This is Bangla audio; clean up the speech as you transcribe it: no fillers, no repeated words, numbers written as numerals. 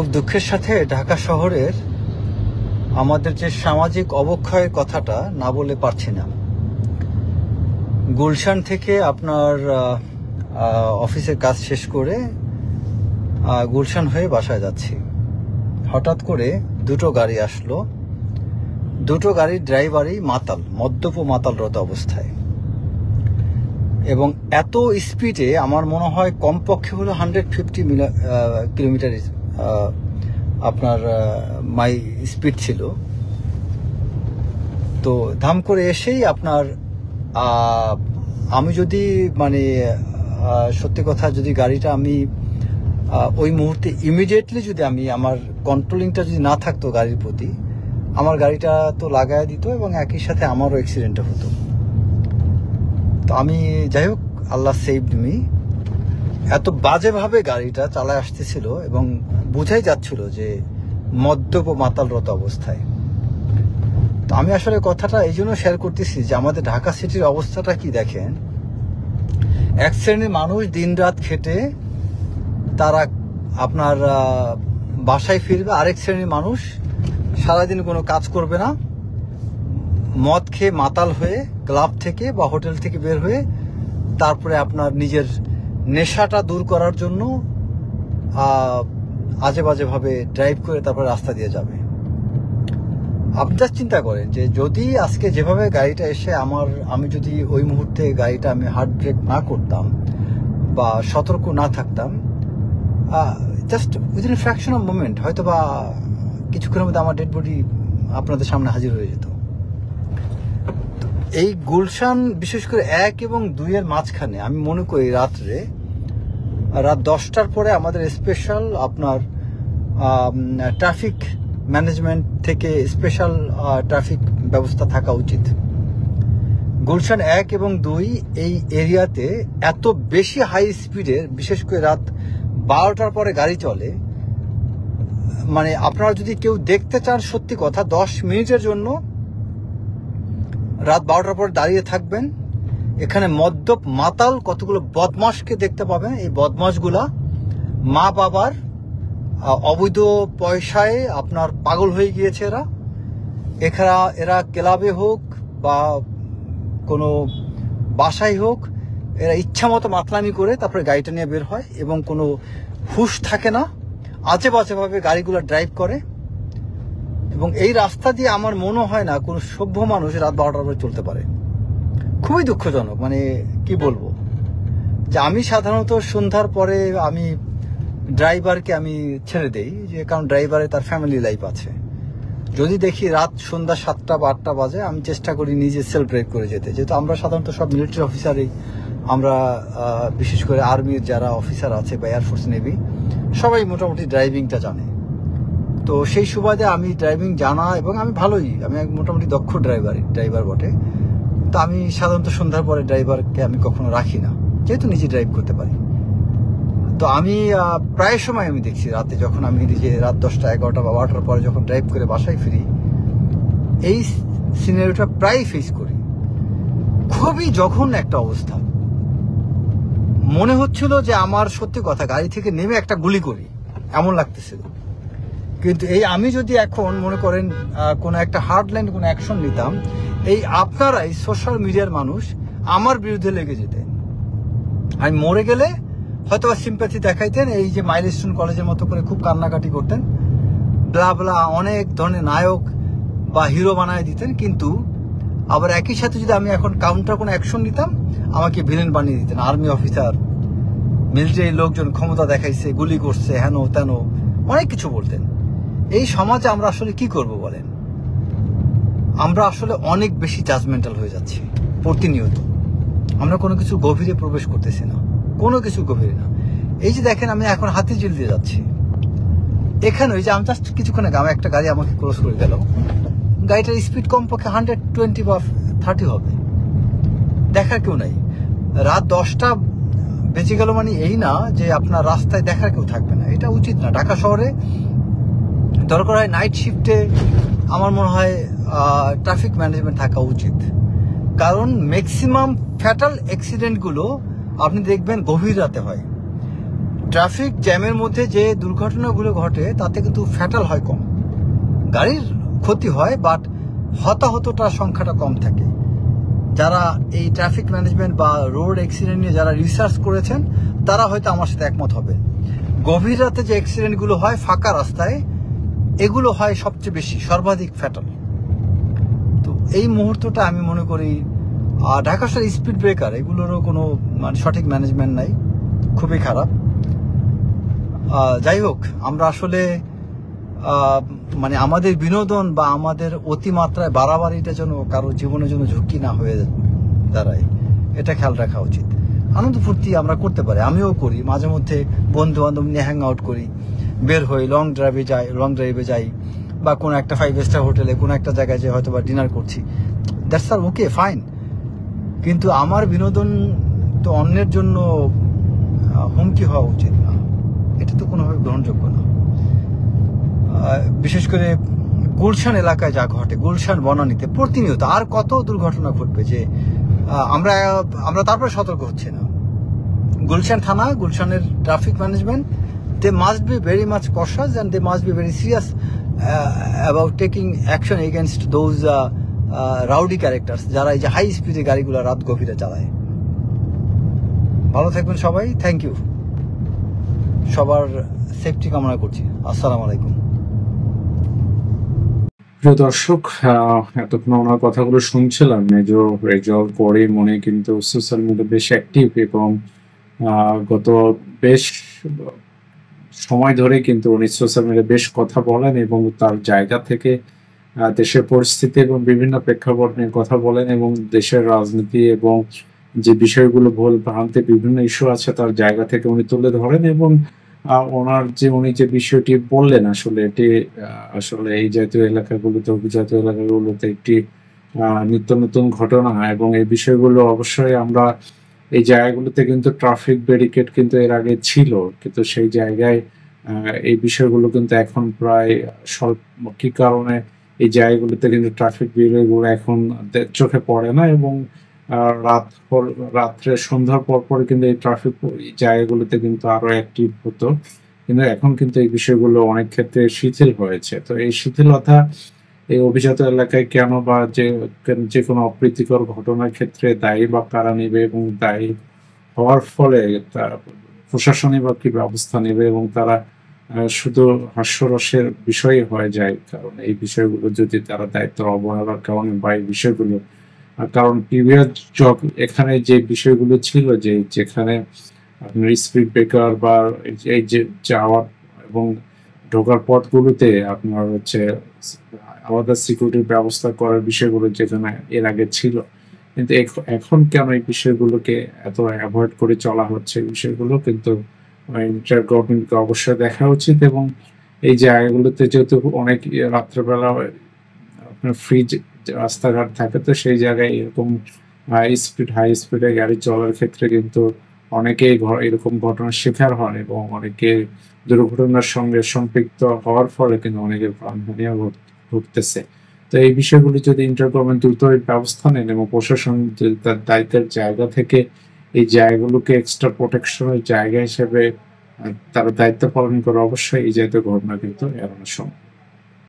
খুব দুঃখের সাথে ঢাকা শহরের আমাদের যে সামাজিক অবক্ষয়ের কথাটা না বলে পারছি না। গুলশান থেকে আপনার অফিসের কাজ শেষ করে গুলশান হয়ে বাসায় যাচ্ছি। হঠাৎ করে দুটো গাড়ি আসলো। দুটো গাড়ির ড্রাইভারই মদ্যপ মাতালরত অবস্থায়, এবং এত স্পিডে আমার মনে হয় কমপক্ষে হলো 150 কিলোমিটার আপনার মাই স্পিড ছিল। তো ধাম করে এসেই আপনার আমি যদি সত্যি কথা, যদি গাড়িটা আমি ওই মুহূর্তে ইমিডিয়েটলি যদি আমি আমার কন্ট্রোলিংটা যদি না থাকতো গাড়ির প্রতি, আমার গাড়িটা তো লাগায় দিত এবং একই সাথে আমারও অ্যাক্সিডেন্টটা হতো। তো আমি যাই হোক, আল্লাহ সেভড মি। এত বাজেভাবে গাড়িটা চালায় আসতেছিল এবং বোঝাই যাচ্ছিল যে মদ্যপ মাতালরত অবস্থায়। তো আমি আসলে কথাটা এই জন্য শেয়ার করতেছি যে আমাদের ঢাকা সিটির অবস্থাটা কি দেখেন। এক শ্রেণীর মানুষ দিন রাত খেটে তারা আপনার বাসায় ফিরবে, আরেক শ্রেণীর মানুষ সারাদিন কোনো কাজ করবে না, মদ খেয়ে মাতাল হয়ে ক্লাব থেকে বা হোটেল থেকে বের হয়ে তারপরে আপনার নিজের নেশাটা দূর করার জন্য আজে বাজেভাবে ড্রাইভ করে তারপরে রাস্তা দিয়ে যাবে। আপনি জাস্ট চিন্তা করেন যে যদি আজকে যেভাবে গাড়িটা এসে আমি যদি ওই মুহূর্তে গাড়িটা আমি হার্ড ব্রেক না করতাম বা সতর্ক না থাকতাম, just within fraction of moment হয়তো বা কিছুক্ষণের মধ্যে আমার ডেড বডি আপনাদের সামনে হাজির হয়ে যেত। এই গুলশান বিশেষ করে 1 এবং 2 এর মাঝখানে আমি মনে করি রাত 10টার পরে আমাদের স্পেশাল আপনার ট্রাফিক ম্যানেজমেন্ট থেকে স্পেশাল ট্রাফিক ব্যবস্থা থাকা উচিত। গুলশান 1 এবং 2 এই এরিয়াতে এত বেশি হাই স্পিডের, বিশেষ করে রাত 12টার পরে গাড়ি চলে। আপনারা যদি কেউ দেখতে চান, সত্যি কথা, 10 মিনিটের জন্য রাত 12টার পর দাঁড়িয়ে থাকবেন। এখানে মদ্যপ মাতাল কতগুলো বদমাশকে দেখতে পাবেন। এই বদমাশগুলা মা বাবার অবৈধ পয়সায় আপনার পাগল হয়ে গিয়েছে। এরা ক্লাবে হোক বা কোনো বাসায় হোক, এরা ইচ্ছা মতো মাতলামি করে তারপরে গাড়িটা নিয়ে বের হয় এবং কোনো হুঁশ থাকে না, আজে বাজেভাবে গাড়িগুলো ড্রাইভ করে। এবং এই রাস্তা দিয়ে আমার মনে হয় না কোনো সভ্য মানুষ রাত 12টার পরে চলতে পারে। খুবই দুঃখজনক। কি বলবো, যে আমি সাধারণত সন্ধ্যার পরে আমি ড্রাইভারকে আমি ছেড়ে দেই, যে কারণ ড্রাইভারের তার ফ্যামিলি লাইফ আছে। যদি দেখি রাত সন্ধ্যা 7টা বা 8টা বাজে, আমি চেষ্টা করি নিজে সেলফ ব্রেক করে যেতে। যেহেতু আমরা সাধারণত সব মিলিটারি অফিসারই, আমরা বিশেষ করে আর্মির যারা অফিসার আছে বা এয়ারফোর্স নেভি, সবাই মোটামুটি ড্রাইভিংটা জানে। তো সেই সুবাদে আমি ড্রাইভিং জানা এবং আমি মোটামুটি দক্ষ ড্রাইভার বটে। তো আমি সাধারণত সন্ধ্যার পরে ড্রাইভারকে আমি কখনো রাখি না, যেহেতু নিজে ড্রাইভ করতে পারি। তো আমি প্রায় সময় আমি দেখছি রাতে, যখন আমি নিজে রাত 10টা, 11টা বা 12টার পরে যখন ড্রাইভ করে বাসায় ফিরি, এই সিনারিওটা প্রায় ফেস করি। খুবই জঘন্য একটা অবস্থা। মনে হচ্ছিল যে আমার সত্যি কথা গাড়ি থেকে নেমে একটা গুলি করি, এমন লাগতেছিল। কিন্তু আমি যদি এখন মনে করেন কোনো একটা হার্ডলাইন কোনো অ্যাকশন নিতাম, আপনারাই সোশ্যাল মিডিয়ার মানুষ আমার বিরুদ্ধে লেগে যেতেন। আমি মরে গেলে হয়তো সিম্প্যাথি দেখাইতেন, এই যে মাইলস্টোন কলেজের মতো করে খুব কান্নাকাটি করতেন, ব্লা অনেক ধরনের নায়ক বা হিরো বানায় দিতেন। কিন্তু আবার একই সাথে যদি আমি এখন কাউন্টার কোনো অ্যাকশন নিতাম, আমাকে ভিলেন বানিয়ে দিতেন। আর্মি অফিসার, মিলিটারি লোকজন ক্ষমতা দেখাইছে, গুলি করছে, হেন তেন অনেক কিছু বলতেন। এই সমাজে আমরা আসলে কি করব বলেন? আমরা আসলে অনেক বেশি জাজমেন্টাল হয়ে যাচ্ছি প্রতিনিয়ত। আমরা কোনো কিছু গভীরে প্রবেশ করতেছি না, কোনো কিছু গভীরে না। এই যে দেখেন, আমি এখন হাতিঝিল দিয়ে যাচ্ছি, এখানে ওই যে আমি জাস্ট কিছুক্ষণ আগে একটা গাড়ি আমাকে ক্রস করে গেল। গাড়িটার স্পিড কমপক্ষে 120 বা 30 হবে, দেখার কেউ নাই। রাত 10টা বেঁচে গেল এই না যে আপনার রাস্তায় দেখার কেউ থাকবে না। এটা উচিত না। ঢাকা শহরে দরকার হয় নাইট শিফটে আমার মনে হয় ট্রাফিক ম্যানেজমেন্ট থাকা উচিত। কারণ ম্যাক্সিমাম ফ্যাটাল অ্যাক্সিডেন্টগুলো আপনি দেখবেন গভীর রাতে হয়। ট্রাফিক জ্যামের মধ্যে যে দুর্ঘটনাগুলো ঘটে তাতে কিন্তু ফ্যাটাল হয় কম, গাড়ির ক্ষতি হয়, বাট হতাহতটার সংখ্যাটা কম থাকে। যারা এই ট্রাফিক ম্যানেজমেন্ট বা রোড অ্যাক্সিডেন্ট নিয়ে যারা রিসার্চ করেছেন তারা হয়তো আমার সাথে একমত হবে। গভীর রাতে যে অ্যাক্সিডেন্টগুলো হয় ফাঁকা রাস্তায়, এগুলো হয় সবচেয়ে বেশি, সর্বাধিক ফ্যাটাল। তো এই মুহূর্তটা আমি মনে করি ঢাকা শহর স্পিড ব্রেকার এগুলোরও কোনো মানে সঠিক ম্যানেজমেন্ট নাই, খুবই খারাপ। যাই হোক, আমরা আসলে মানে আমাদের বিনোদন বা আমাদের অতিমাত্রায় বাড়াবাড়িটা যেন কারো জীবনের জন্য ঝুঁকি না হয়ে দাঁড়ায়, এটা খেয়াল রাখা উচিত। আনন্দ ফুর্তি আমরা করতে পারি, আমিও করি, মাঝে মধ্যে বন্ধু বান্ধব নিয়ে হ্যাং আউট করি, বের হই, লং ড্রাইভে যাই, বা কোনো একটা 5 স্টার হোটেলে কোনো একটা জায়গায় যে হয়তো বা ডিনার করছি, দ্যাটস আর ওকে, ফাইন। কিন্তু আমার বিনোদন তো অন্যের জন্য হুমকি হওয়া উচিত না, এটা তো কোনোভাবে গ্রহণযোগ্য না। বিশেষ করে গুলশান এলাকায় যা ঘটে, গুলশান বনানীতে প্রতিনিয়ত আর কত দুর্ঘটনা ঘটবে যে আমরা তারপরে সতর্ক হচ্ছে না। গুলশান থানা, গুলশানের traffic management, they must be very much cautious and they must be very serious about taking action against those rowdy characters যারা এই যে হাই স্পিডে গাড়িগুলো রাত গভীরে চালায়। ভালো থাকবেন সবাই, থ্যাংক ইউ, সবার সেফটি কামনা করছি। আসসালামু আলাইকুম। প্রিয় দর্শক, এতক্ষণ ওনার কথাগুলো শুনছিলাম। মেজর রেজাল্ট করে মনে কিন্তু সোশ্যাল মিডিয়া বেশ অ্যাক্টিভ এবং গত বেশ সময় ধরে কিন্তু উনি সোশ্যাল মিডিয়া বেশ কথা বলেন এবং তার জায়গা থেকে দেশের পরিস্থিতি এবং বিভিন্ন প্রেক্ষাপট নিয়ে কথা বলেন এবং দেশের রাজনীতি এবং যে বিষয়গুলো ভুল ভ্রান্তি বিভিন্ন ইস্যু আছে তার জায়গা থেকে উনি তুলে ধরেন এবং ওনার উনি যে বিষয়টি বললেন আসলে এটি আসলে এই জাতীয় এলাকাগুলোতে, অভিজাতীয় এলাকাগুলোতে একটি নিত্য নতুন ঘটনা এবং এই বিষয়গুলো অবশ্যই আমরা এই জায়গাগুলোতে কিন্তু ট্রাফিক ব্যারিকেড কিন্তু এর আগে ছিল, কিন্তু সেই জায়গায় এই বিষয়গুলো কিন্তু এখন প্রায় স্বল্প, কি কারণে এই জায়গাগুলোতে কিন্তু ট্রাফিক ব্যারিকেডগুলো এখন চোখে পড়ে না এবং রাত্রে সন্ধ্যার পর কিন্তু এই ট্রাফিক জায়গাগুলোতে কিন্তু আরো অ্যাক্টিভ হতো, কিন্তু এখন কিন্তু এই বিষয়গুলো অনেক ক্ষেত্রে শিথিল হয়েছে। তো এই শিথিলতা এই অভিজাত এলাকায় কেন বা যে কোনো অপ্রীতিকর ঘটনার ক্ষেত্রে দায়ী বা কারা নেবে এবং দায়ী হওয়ার ফলে তার প্রশাসনিক বা কি ব্যবস্থা নেবে এবং তারা শুধু হাস্যরসের বিষয় হয়ে যায়, কারণ এই বিষয়গুলো যদি তারা দায়িত্ব অবহেলার কারণে বা এই বিষয়গুলো, কারণ প্রিভিয়াস এখানে যে বিষয়গুলো ছিল যে যেখানে আপনার স্পিড ব্রেকার বা এই যে যাওয়ার এবং ঢোকার পথগুলোতে আপনার হচ্ছে আলাদা সিকিউরিটির ব্যবস্থা করার বিষয়গুলো যেখানে এর আগে ছিল, কিন্তু এখন কেন এই বিষয়গুলোকে এত অ্যাভয়েড করে চলা হচ্ছে, বিষয়গুলো কিন্তু গভর্নমেন্টকে অবশ্যই দেখা উচিত এবং এই জায়গাগুলোতে যেহেতু অনেক রাত্রেবেলা আপনার ফ্রি রাস্তাঘাট থাকে, তো সেই জায়গায় এরকম হাই স্পিডে গাড়ি চলার ক্ষেত্রে কিন্তু অনেকেই এরকম ঘটনার শিকার হন এবং অনেকে দুর্ঘটনার সঙ্গে সম্পৃক্ত হওয়ার ফলে কিন্তু অনেকের প্রাণহানিও ঘটতেছে। তো এই বিষয়গুলি যদি ইন্টারগভর্নমেন্ট দ্রুত ব্যবস্থা নেন এবং প্রশাসন তার দায়িত্বের জায়গা থেকে এই জায়গাগুলোকে এক্সট্রা প্রোটেকশনের জায়গা হিসেবে তারা দায়িত্ব পালন করে, অবশ্যই এই জাতীয় ঘটনা কিন্তু এড়ানো সম্ভব।